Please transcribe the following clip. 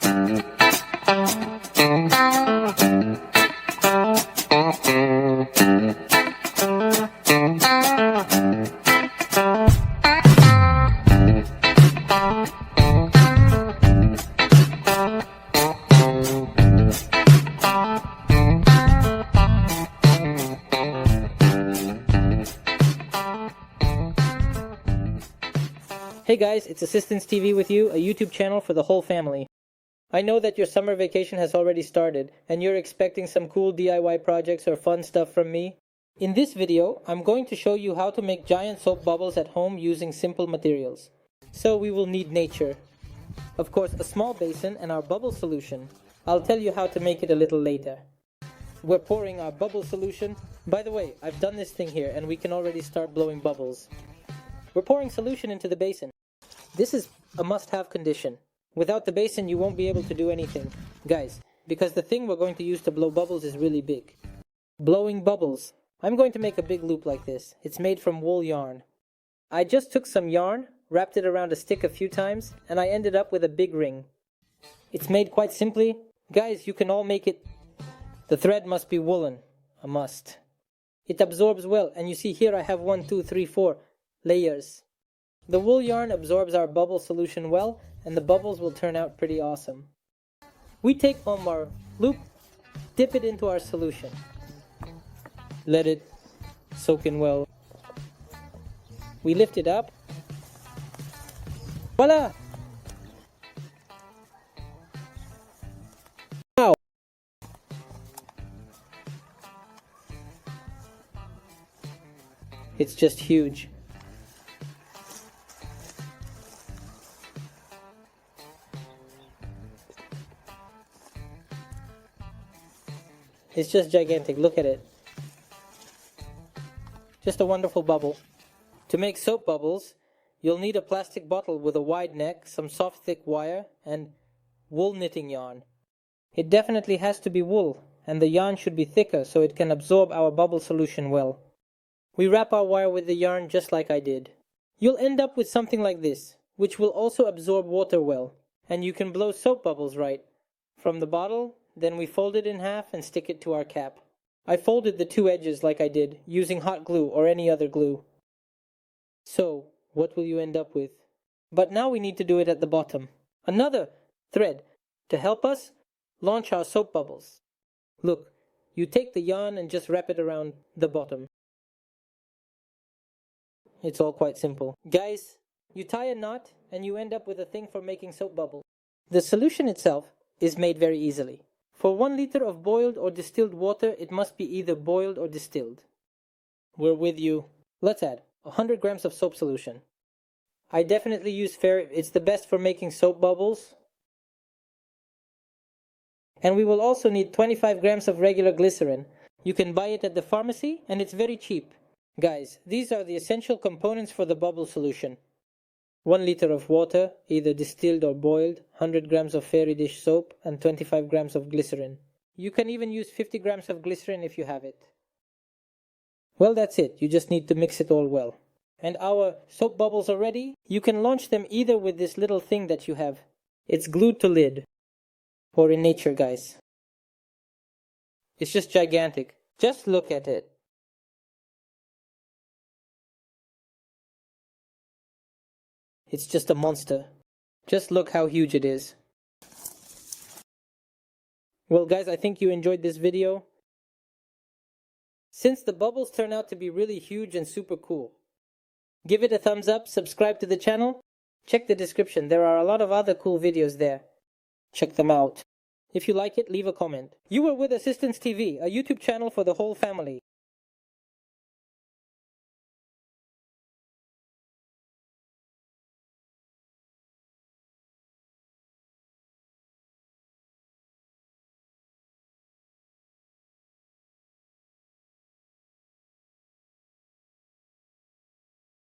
Hey guys, it's Assistance TV with you, a YouTube channel for the whole family. I know that your summer vacation has already started, and you're expecting some cool DIY projects or fun stuff from me. In this video, I'm going to show you how to make giant soap bubbles at home using simple materials. So we will need nature. Of course, a small basin and our bubble solution. I'll tell you how to make it a little later. We're pouring our bubble solution. By the way, I've done this thing here and we can already start blowing bubbles. We're pouring solution into the basin. This is a must-have condition. Without the basin, you won't be able to do anything. Guys, because the thing we're going to use to blow bubbles is really big. Blowing bubbles. I'm going to make a big loop like this. It's made from wool yarn. I just took some yarn, wrapped it around a stick a few times, and I ended up with a big ring. It's made quite simply. Guys, you can all make it. The thread must be woolen. A must. It absorbs well, and you see here I have 1, 2, 3, 4 layers. The wool yarn absorbs our bubble solution well, and the bubbles will turn out pretty awesome. We take our loop, dip it into our solution. Let it soak in well. We lift it up. Voila! Wow! It's just huge. It's just gigantic, look at it. Just a wonderful bubble. To make soap bubbles, you'll need a plastic bottle with a wide neck, some soft thick wire, and wool knitting yarn. It definitely has to be wool, and the yarn should be thicker so it can absorb our bubble solution well. We wrap our wire with the yarn just like I did. You'll end up with something like this, which will also absorb water well, and you can blow soap bubbles right from the bottle. Then we fold it in half and stick it to our cap. I folded the two edges like I did, using hot glue or any other glue. So, what will you end up with? But now we need to do it at the bottom. Another thread to help us launch our soap bubbles. Look, you take the yarn and just wrap it around the bottom. It's all quite simple. Guys, you tie a knot and you end up with a thing for making soap bubbles. The solution itself is made very easily. For 1 liter of boiled or distilled water, it must be either boiled or distilled. We're with you. Let's add 100 grams of soap solution. I definitely use Fair. It's the best for making soap bubbles. And we will also need 25 grams of regular glycerin. You can buy it at the pharmacy and it's very cheap. Guys, these are the essential components for the bubble solution. 1 liter of water, either distilled or boiled, 100 grams of fairy dish soap, and 25 grams of glycerin. You can even use 50 grams of glycerin if you have it. Well, that's it. You just need to mix it all well. And our soap bubbles are ready. You can launch them either with this little thing that you have. It's glued to lid. Or in nature, guys. It's just gigantic. Just look at it. It's just a monster. Just look how huge it is. Well guys, I think you enjoyed this video. Since the bubbles turn out to be really huge and super cool, give it a thumbs up, subscribe to the channel, check the description. There are a lot of other cool videos there. Check them out. If you like it, leave a comment. You were with Assistance TV, a YouTube channel for the whole family.